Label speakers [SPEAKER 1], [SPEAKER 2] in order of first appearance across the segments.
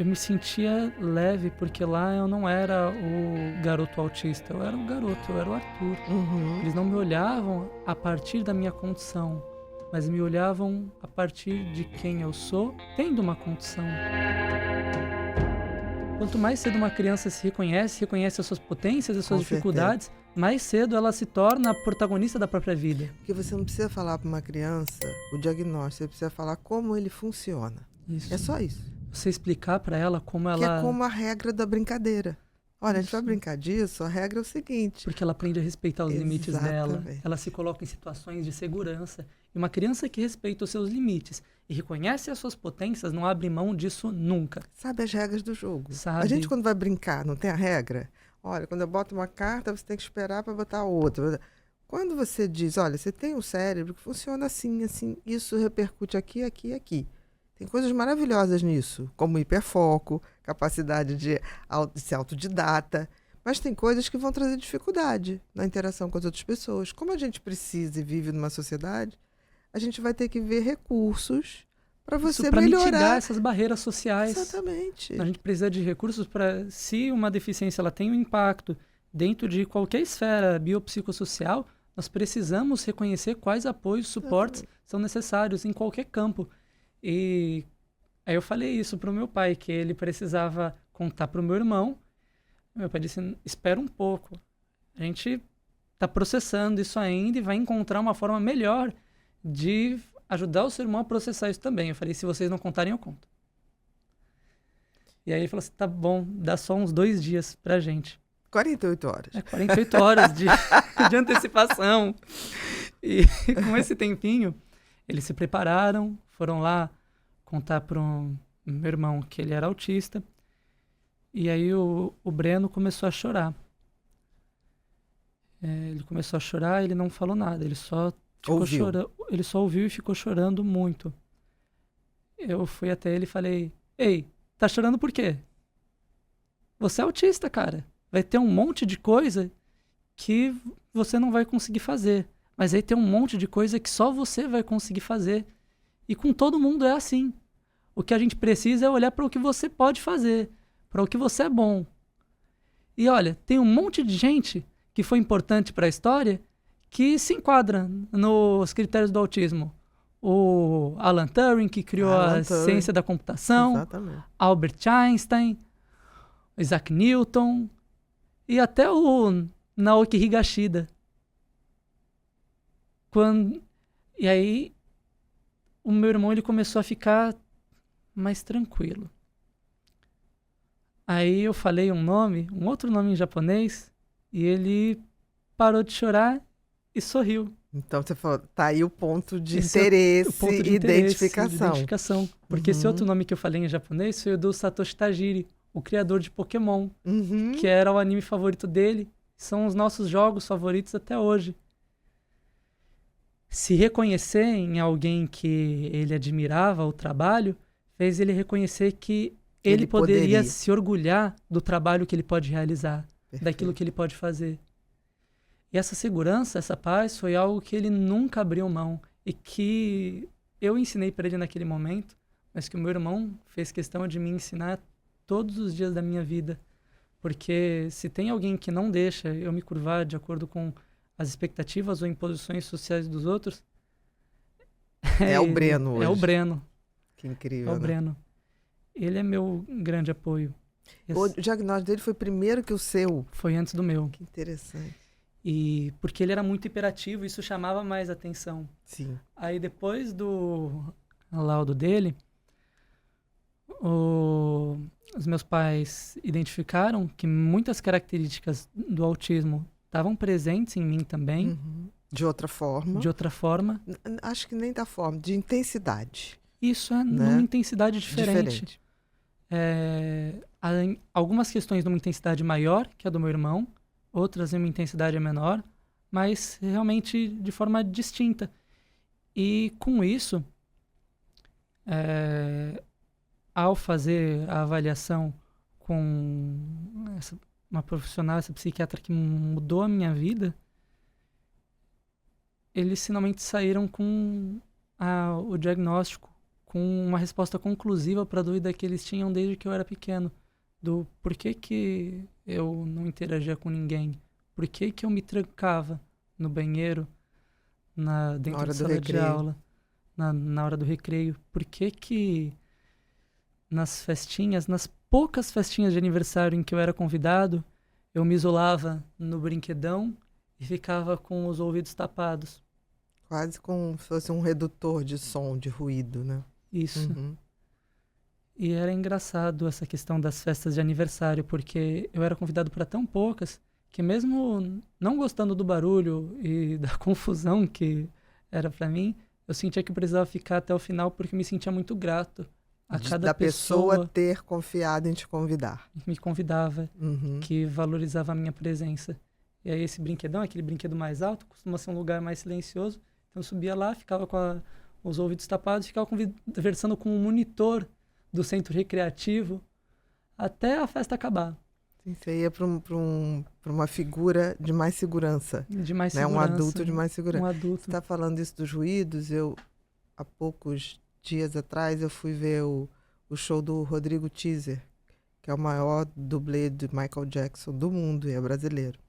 [SPEAKER 1] eu me sentia leve, porque lá eu não era o garoto autista, eu era o garoto, eu era o Arthur.
[SPEAKER 2] Uhum.
[SPEAKER 1] Eles não me olhavam a partir da minha condição, mas me olhavam a partir de quem eu sou, tendo uma condição. Quanto mais cedo uma criança se reconhece as suas potências, as suas
[SPEAKER 2] Com
[SPEAKER 1] dificuldades, mais cedo ela se torna a protagonista da própria vida.
[SPEAKER 2] Porque você não precisa falar para uma criança o diagnóstico, você precisa falar como ele funciona.
[SPEAKER 1] Isso.
[SPEAKER 2] É só isso.
[SPEAKER 1] Você explicar para ela como ela...
[SPEAKER 2] Que é como a regra da brincadeira. Olha, a gente
[SPEAKER 1] Isso.
[SPEAKER 2] vai brincar disso, a regra é o seguinte.
[SPEAKER 1] Porque ela aprende a respeitar os limites dela.
[SPEAKER 2] Exatamente.
[SPEAKER 1] Ela se coloca em situações de segurança. E uma criança que respeita os seus limites e reconhece as suas potências não abre mão disso nunca.
[SPEAKER 2] Sabe as regras do jogo.
[SPEAKER 1] Sabe.
[SPEAKER 2] A gente, quando vai brincar, não tem a regra? Olha, quando eu boto uma carta, você tem que esperar para botar outra. Quando você diz, olha, você tem um cérebro que funciona assim, assim, isso repercute aqui, aqui e aqui. Tem coisas maravilhosas nisso, como hiperfoco, capacidade de ser autodidata. Mas tem coisas que vão trazer dificuldade na interação com as outras pessoas. Como a gente precisa e vive numa sociedade, a gente vai ter que ver recursos para você
[SPEAKER 1] pra
[SPEAKER 2] melhorar.
[SPEAKER 1] mitigar essas barreiras sociais.
[SPEAKER 2] Exatamente.
[SPEAKER 1] A gente precisa de recursos para, se uma deficiência ela tem um impacto dentro de qualquer esfera biopsicossocial, nós precisamos reconhecer quais apoios, suportes são necessários em qualquer campo. E aí eu falei isso pro meu pai, que ele precisava contar pro meu irmão. Meu pai disse, espera um pouco. A gente tá processando isso ainda e vai encontrar uma forma melhor de ajudar o seu irmão a processar isso também. Eu falei, se vocês não contarem, eu conto. E aí ele falou assim, tá bom, dá só uns 2 dias pra gente.
[SPEAKER 2] 48 horas.
[SPEAKER 1] 48 horas de antecipação. E com esse tempinho, eles se prepararam, foram lá contar pro meu irmão que ele era autista. E aí o Breno começou a chorar. Ele começou a chorar, ele não falou nada, ele só ficou chorando. Ele só ouviu e ficou chorando muito. Eu fui até ele e falei, ei, tá chorando por quê? Você é autista, cara. Vai ter um monte de coisa que você não vai conseguir fazer. Mas aí tem um monte de coisa que só você vai conseguir fazer. E com todo mundo é assim. O que a gente precisa é olhar para o que você pode fazer, para o que você é bom. E olha, tem um monte de gente que foi importante para a história que se enquadra nos critérios do autismo. O Alan Turing, que criou a ciência da computação.
[SPEAKER 2] Exatamente.
[SPEAKER 1] Albert Einstein, Isaac Newton e até o Naoki Higashida. E aí o meu irmão ele começou a ficar mais tranquilo. Aí eu falei um outro nome em japonês, e ele parou de chorar e sorriu.
[SPEAKER 2] Então você falou, tá aí o ponto de
[SPEAKER 1] Esse
[SPEAKER 2] interesse
[SPEAKER 1] o ponto de
[SPEAKER 2] e
[SPEAKER 1] interesse,
[SPEAKER 2] identificação.
[SPEAKER 1] Porque esse outro nome que eu falei em japonês foi o do Satoshi Tajiri, o criador de Pokémon, que era o anime favorito dele. São os nossos jogos favoritos até hoje. Se reconhecer em alguém que ele admirava o trabalho, fez ele reconhecer que ele poderia se orgulhar do trabalho que ele pode realizar, daquilo que ele pode fazer. E essa segurança, essa paz, foi algo que ele nunca abriu mão e que eu ensinei para ele naquele momento, mas que o meu irmão fez questão de me ensinar todos os dias da minha vida. Porque se tem alguém que não deixa eu me curvar de acordo com as expectativas ou imposições sociais dos outros,
[SPEAKER 2] é o Breno hoje.
[SPEAKER 1] É o Breno.
[SPEAKER 2] Que incrível,
[SPEAKER 1] É o Breno. Ele é meu grande apoio.
[SPEAKER 2] O diagnóstico dele foi primeiro que o seu?
[SPEAKER 1] Foi antes do meu.
[SPEAKER 2] Que interessante.
[SPEAKER 1] E porque ele era muito hiperativo, isso chamava mais atenção.
[SPEAKER 2] Sim.
[SPEAKER 1] Aí depois do laudo dele, os meus pais identificaram que muitas características do autismo estavam presentes em mim também.
[SPEAKER 2] Uhum. De outra forma.
[SPEAKER 1] De outra forma.
[SPEAKER 2] Acho que nem da forma, de intensidade.
[SPEAKER 1] Isso é numa intensidade diferente. Algumas questões numa intensidade maior que a do meu irmão, outras em uma intensidade menor, mas realmente de forma distinta. E com isso, ao fazer a avaliação com uma profissional, essa psiquiatra que mudou a minha vida, eles finalmente saíram com o diagnóstico com uma resposta conclusiva para a dúvida que eles tinham desde que eu era pequeno. Do por que eu não interagia com ninguém? Por que eu me trancava no banheiro, dentro da sala de aula, na hora do recreio? Por que nas festinhas, nas poucas festinhas de aniversário em que eu era convidado, eu me isolava no brinquedão e ficava com os ouvidos tapados?
[SPEAKER 2] Quase como se fosse um redutor de som, de ruído, né?
[SPEAKER 1] Isso. E era engraçado essa questão das festas de aniversário, porque eu era convidado para tão poucas que, mesmo não gostando do barulho e da confusão que era para mim, eu sentia que precisava ficar até o final porque me sentia muito grato a cada
[SPEAKER 2] da
[SPEAKER 1] pessoa
[SPEAKER 2] pessoa ter confiado em te convidar.
[SPEAKER 1] que me convidava, que valorizava a minha presença. E aí esse brinquedão, aquele brinquedo mais alto, costuma ser um lugar mais silencioso. Então eu subia lá, ficava com os ouvidos tapados, ficava conversando com o monitor do centro recreativo até a festa acabar.
[SPEAKER 2] Sim, você ia para uma figura de mais segurança.
[SPEAKER 1] De mais
[SPEAKER 2] né?
[SPEAKER 1] segurança.
[SPEAKER 2] Um adulto de mais segurança.
[SPEAKER 1] Um adulto.
[SPEAKER 2] Você está falando isso dos ruídos. Há poucos dias atrás, eu fui ver o show do Rodrigo Teaser, que é o maior dublê de Michael Jackson do mundo e é brasileiro.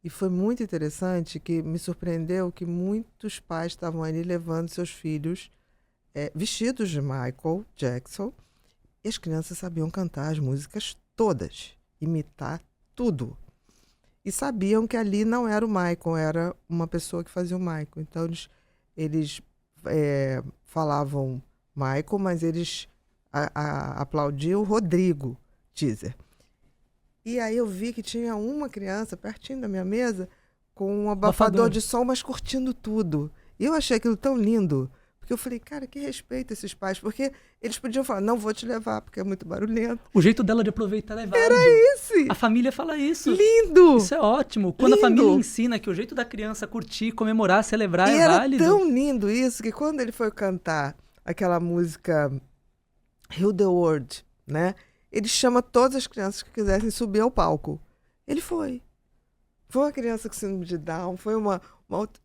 [SPEAKER 2] E foi muito interessante, que me surpreendeu que muitos pais estavam ali levando seus filhos vestidos de Michael Jackson, e as crianças sabiam cantar as músicas todas, imitar tudo. E sabiam que ali não era o Michael, era uma pessoa que fazia o Michael. Então eles falavam Michael, mas eles aplaudiam o Rodrigo Teaser. E aí eu vi que tinha uma criança pertinho da minha mesa com um abafador de som, mas curtindo tudo. E eu achei aquilo tão lindo. Porque eu falei, cara, que respeito esses pais. Porque eles podiam falar, não vou te levar, porque é muito barulhento.
[SPEAKER 1] O jeito dela de aproveitar é válido.
[SPEAKER 2] Era esse!
[SPEAKER 1] A família fala isso.
[SPEAKER 2] Lindo!
[SPEAKER 1] Isso é ótimo. Quando a família ensina que o jeito da criança curtir, comemorar, celebrar é válido.
[SPEAKER 2] E era tão lindo isso, que quando ele foi cantar aquela música Heal the World, né? Ele chama todas as crianças que quisessem subir ao palco. Ele foi. Foi uma criança com síndrome de Down, foi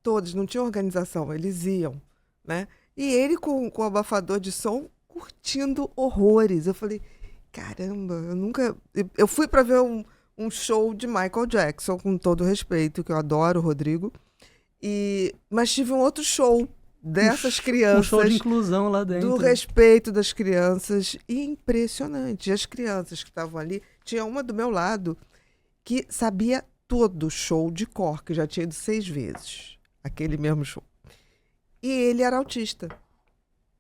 [SPEAKER 2] todos, não tinha organização, eles iam, né? E ele com o abafador de som, curtindo horrores. Eu falei, caramba, eu fui para ver um show de Michael Jackson, com todo respeito, que eu adoro o Rodrigo, mas tive um outro show dessas crianças.
[SPEAKER 1] Um show de inclusão lá dentro.
[SPEAKER 2] Do respeito das crianças. Impressionante. As crianças que estavam ali, tinha uma do meu lado que sabia todo o show de cor, que já tinha ido 6 vezes. Aquele mesmo show. E ele era autista,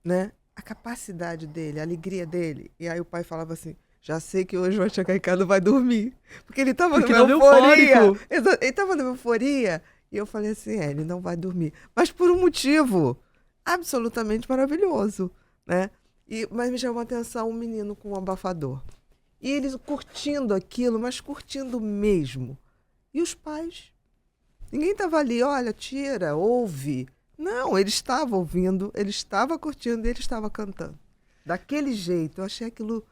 [SPEAKER 2] né? A capacidade dele, a alegria dele. E aí o pai falava assim, já sei que hoje vai chegar em casa e vai dormir. Porque ele estava numa euforia. Ele estava numa euforia. E eu falei assim, ele não vai dormir. Mas por um motivo absolutamente maravilhoso, né? Mas me chamou a atenção um menino com um abafador. E eles curtindo aquilo, mas curtindo mesmo. E os pais? Ninguém estava ali, olha, tira, ouve. Não, ele estava ouvindo, ele estava curtindo e ele estava cantando. Daquele jeito, eu achei aquilo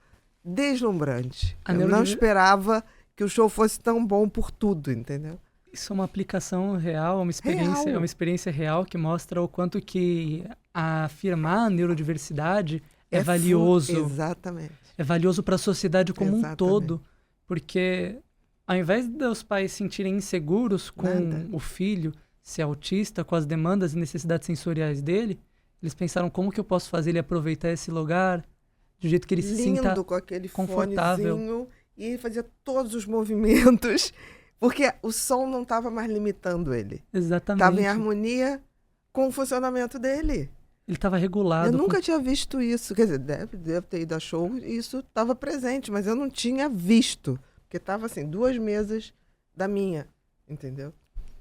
[SPEAKER 2] deslumbrante. Eu não esperava que o show fosse tão bom por tudo, entendeu?
[SPEAKER 1] Isso é uma aplicação real, uma experiência real que mostra o quanto que afirmar a neurodiversidade é valioso.
[SPEAKER 2] Exatamente.
[SPEAKER 1] É valioso para a sociedade como um todo. Porque ao invés dos pais se sentirem inseguros com o filho ser autista, com as demandas e necessidades sensoriais dele, eles pensaram como que eu posso fazer ele aproveitar esse lugar de um jeito que ele se sinta
[SPEAKER 2] com aquele
[SPEAKER 1] confortável.
[SPEAKER 2] Fonezinho, e ele fazia todos os movimentos. Porque o som não estava mais limitando ele.
[SPEAKER 1] Exatamente.
[SPEAKER 2] Estava em harmonia com o funcionamento dele.
[SPEAKER 1] Ele estava regulado.
[SPEAKER 2] Eu nunca tinha visto isso. Quer dizer, deve ter ido a show e isso estava presente, mas eu não tinha visto. Porque estava assim, 2 mesas da minha, entendeu?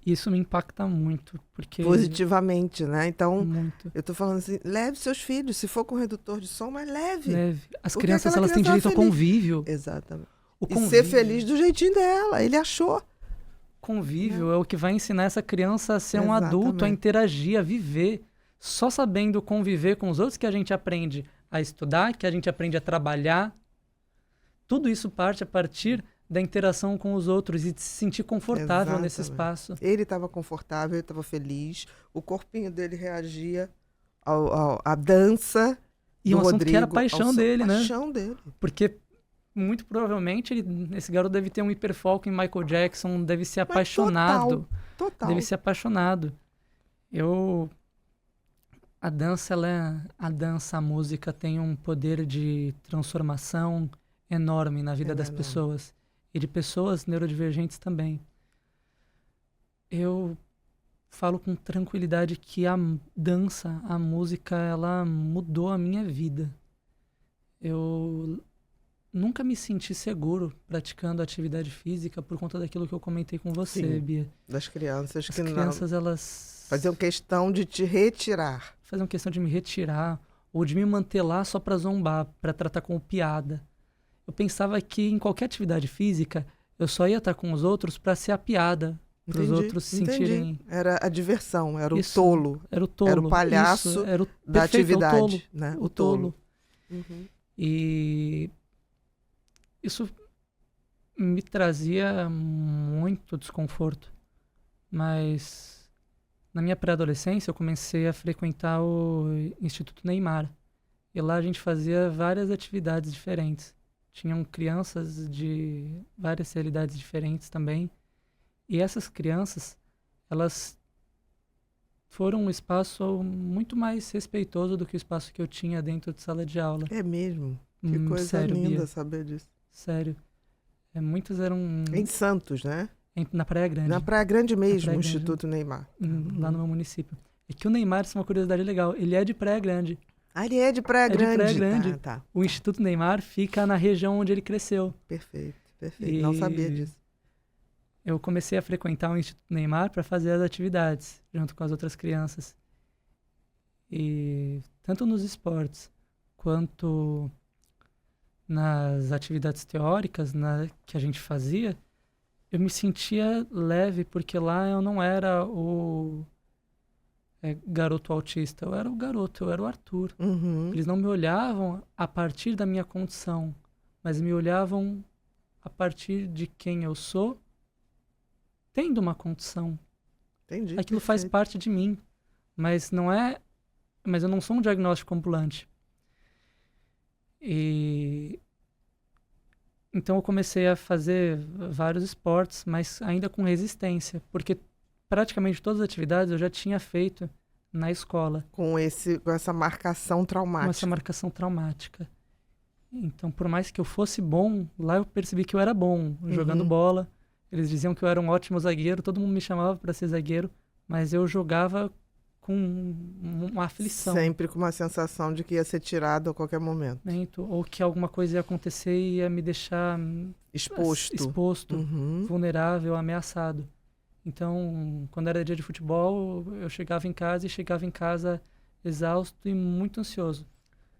[SPEAKER 1] Isso me impacta muito. Porque...
[SPEAKER 2] Positivamente, né? Então,
[SPEAKER 1] muito.
[SPEAKER 2] eu estou falando assim, leve seus filhos. Se for com redutor de som, mas leve.
[SPEAKER 1] Leve. As crianças, elas têm direito ao convívio.
[SPEAKER 2] Exatamente.
[SPEAKER 1] E
[SPEAKER 2] ser feliz do jeitinho dela. Ele achou.
[SPEAKER 1] Convívio é o que vai ensinar essa criança a ser um adulto, a interagir, a viver. Só sabendo conviver com os outros que a gente aprende a estudar, que a gente aprende a trabalhar. Tudo isso parte a partir da interação com os outros e de se sentir confortável nesse espaço.
[SPEAKER 2] Ele estava confortável, ele estava feliz. O corpinho dele reagia à dança,
[SPEAKER 1] E
[SPEAKER 2] do
[SPEAKER 1] um assunto que era
[SPEAKER 2] Rodrigo
[SPEAKER 1] paixão
[SPEAKER 2] ao som.
[SPEAKER 1] dele, né?
[SPEAKER 2] Paixão dele.
[SPEAKER 1] Porque muito provavelmente esse garoto deve ter um hiperfoco em Michael Jackson, deve ser
[SPEAKER 2] Mas total,
[SPEAKER 1] apaixonado. Deve
[SPEAKER 2] total.
[SPEAKER 1] ser apaixonado. A dança, a música tem um poder de transformação enorme na vida
[SPEAKER 2] É
[SPEAKER 1] das
[SPEAKER 2] verdade.
[SPEAKER 1] pessoas. E de pessoas neurodivergentes também. Eu falo com tranquilidade que a dança, a música, ela mudou a minha vida. Eu nunca me senti seguro praticando atividade física por conta daquilo que eu comentei com você,
[SPEAKER 2] Sim.
[SPEAKER 1] Bia.
[SPEAKER 2] Das crianças
[SPEAKER 1] As
[SPEAKER 2] que
[SPEAKER 1] crianças, elas
[SPEAKER 2] faziam questão de te retirar.
[SPEAKER 1] faziam questão de me retirar ou de me manter lá só pra zombar, pra tratar como piada. Eu pensava que em qualquer atividade física eu só ia estar com os outros pra ser a piada, para os outros se sentirem.
[SPEAKER 2] Era a diversão, era
[SPEAKER 1] Isso,
[SPEAKER 2] o tolo.
[SPEAKER 1] era o tolo.
[SPEAKER 2] Era o palhaço
[SPEAKER 1] Isso, era o
[SPEAKER 2] da
[SPEAKER 1] perfeito, é o tolo.
[SPEAKER 2] atividade, né?
[SPEAKER 1] O tolo.
[SPEAKER 2] Uhum.
[SPEAKER 1] E isso me trazia muito desconforto. Mas na minha pré-adolescência eu comecei a frequentar o Instituto Neymar. E lá a gente fazia várias atividades diferentes. Tinham crianças de várias realidades diferentes também. E essas crianças, elas foram um espaço muito mais respeitoso do que o espaço que eu tinha dentro de sala de aula.
[SPEAKER 2] É mesmo. Que coisa
[SPEAKER 1] Sério,
[SPEAKER 2] linda
[SPEAKER 1] Bia.
[SPEAKER 2] saber disso.
[SPEAKER 1] Sério. Muitas eram
[SPEAKER 2] Em Santos, né?
[SPEAKER 1] na Praia Grande.
[SPEAKER 2] Na Praia Grande mesmo,
[SPEAKER 1] Praia
[SPEAKER 2] o
[SPEAKER 1] Grande.
[SPEAKER 2] Instituto Neymar.
[SPEAKER 1] Lá no meu município. É que o Neymar, isso é uma curiosidade legal, ele é de Praia Grande.
[SPEAKER 2] Ah, ele é de Praia Grande.
[SPEAKER 1] De Praia Grande.
[SPEAKER 2] Tá.
[SPEAKER 1] O Instituto Neymar fica na região onde ele cresceu.
[SPEAKER 2] Perfeito. Não sabia disso.
[SPEAKER 1] Eu comecei a frequentar o Instituto Neymar para fazer as atividades, junto com as outras crianças. E tanto nos esportes, quanto nas atividades teóricas que a gente fazia, eu me sentia leve, porque lá eu não era o garoto autista, eu era o garoto, eu era o Arthur.
[SPEAKER 2] Uhum.
[SPEAKER 1] Eles não me olhavam a partir da minha condição, mas me olhavam a partir de quem eu sou, tendo uma condição.
[SPEAKER 2] Entendi.
[SPEAKER 1] Aquilo faz parte de mim, mas eu não sou um diagnóstico ambulante. E então eu comecei a fazer vários esportes, mas ainda com resistência, porque praticamente todas as atividades eu já tinha feito na escola.
[SPEAKER 2] Com essa marcação traumática.
[SPEAKER 1] Com essa marcação traumática. Então, por mais que eu fosse bom, lá eu percebi que eu era bom jogando bola. Eles diziam que eu era um ótimo zagueiro, todo mundo me chamava para ser zagueiro, mas eu jogava com uma aflição.
[SPEAKER 2] Sempre com uma sensação de que ia ser tirado a qualquer momento.
[SPEAKER 1] Ou que alguma coisa ia acontecer e ia me deixar exposto, vulnerável, ameaçado. Então, quando era dia de futebol, eu chegava em casa exausto e muito ansioso.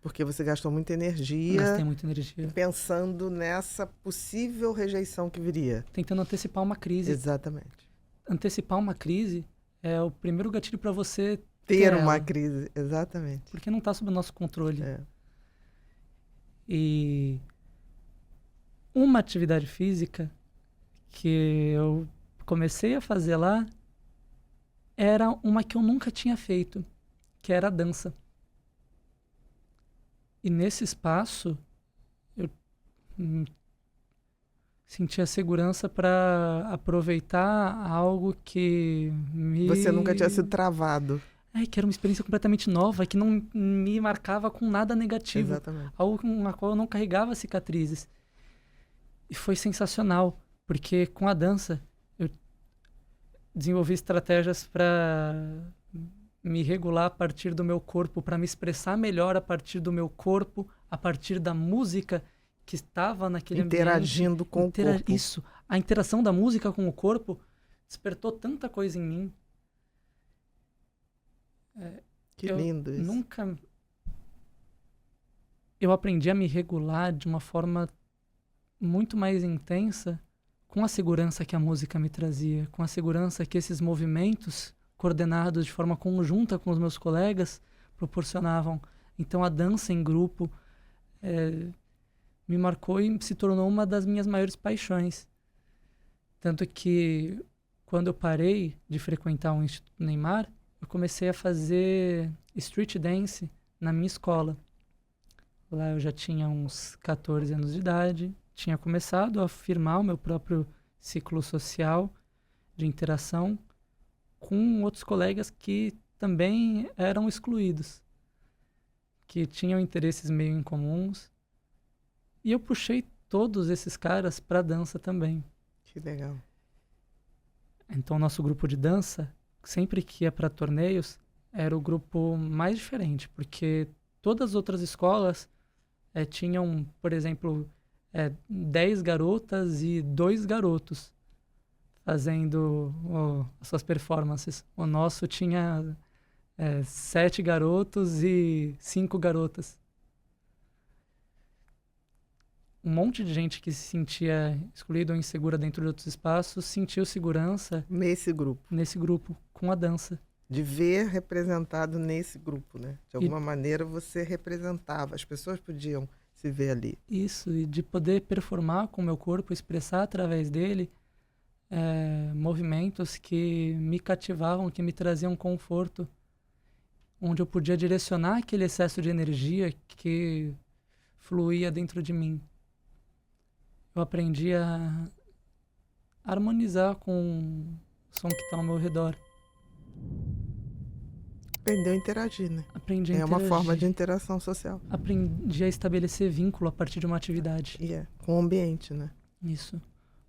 [SPEAKER 2] Porque você gastou muita energia.
[SPEAKER 1] Gastei muita energia.
[SPEAKER 2] Pensando nessa possível rejeição que viria.
[SPEAKER 1] Tentando antecipar uma crise.
[SPEAKER 2] Exatamente.
[SPEAKER 1] Antecipar uma crise é o primeiro gatilho para você
[SPEAKER 2] ter uma crise. Exatamente.
[SPEAKER 1] Porque não está sob o nosso controle.
[SPEAKER 2] É.
[SPEAKER 1] E uma atividade física que eu comecei a fazer lá era uma que eu nunca tinha feito, que era a dança. E nesse espaço, eu senti a segurança para aproveitar algo que
[SPEAKER 2] Você nunca tinha sido travado.
[SPEAKER 1] Que era uma experiência completamente nova, que não me marcava com nada negativo.
[SPEAKER 2] Exatamente.
[SPEAKER 1] Algo com a qual eu não carregava cicatrizes. E foi sensacional, porque com a dança eu desenvolvi estratégias para me regular a partir do meu corpo, para me expressar melhor a partir do meu corpo, a partir da música que estava naquele
[SPEAKER 2] interagindo
[SPEAKER 1] ambiente.
[SPEAKER 2] Com o corpo.
[SPEAKER 1] Isso. A interação da música com o corpo despertou tanta coisa em mim.
[SPEAKER 2] Que lindo isso.
[SPEAKER 1] Eu aprendi a me regular de uma forma muito mais intensa com a segurança que a música me trazia, com a segurança que esses movimentos coordenados de forma conjunta com os meus colegas proporcionavam. Então a dança em grupo me marcou e se tornou uma das minhas maiores paixões. Tanto que quando eu parei de frequentar o Instituto Neymar, eu comecei a fazer street dance na minha escola. Lá eu já tinha uns 14 anos de idade, tinha começado a firmar o meu próprio ciclo social de interação com outros colegas que também eram excluídos, que tinham interesses meio incomuns. E eu puxei todos esses caras para dança também.
[SPEAKER 2] Que legal.
[SPEAKER 1] Então, nosso grupo de dança, sempre que ia para torneios, era o grupo mais diferente, porque todas as outras escolas tinham, por exemplo, 10 garotas e 2 garotos fazendo as suas performances. O nosso tinha 7 garotos e 5 garotas. Um monte de gente que se sentia excluída ou insegura dentro de outros espaços sentiu segurança
[SPEAKER 2] nesse
[SPEAKER 1] grupo, com a dança.
[SPEAKER 2] De ver representado nesse grupo, né? De alguma maneira você representava, as pessoas podiam se ver ali.
[SPEAKER 1] Isso, e de poder performar com o meu corpo, expressar através dele movimentos que me cativavam, que me traziam conforto, onde eu podia direcionar aquele excesso de energia que fluía dentro de mim. Eu aprendi a harmonizar com o som que está ao meu redor.
[SPEAKER 2] Aprendeu a interagir, né?
[SPEAKER 1] Aprendi a interagir.
[SPEAKER 2] Uma forma de interação social.
[SPEAKER 1] Aprendi a estabelecer vínculo a partir de uma atividade.
[SPEAKER 2] Com o ambiente, né?
[SPEAKER 1] Isso.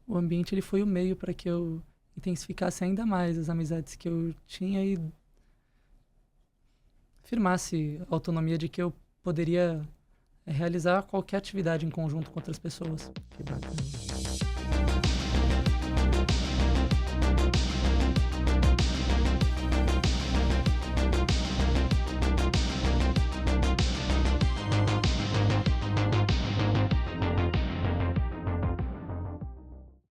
[SPEAKER 1] O ambiente ele foi o meio para que eu intensificasse ainda mais as amizades que eu tinha e firmasse a autonomia de que eu poderia realizar qualquer atividade em conjunto com outras pessoas.
[SPEAKER 2] Que bacana.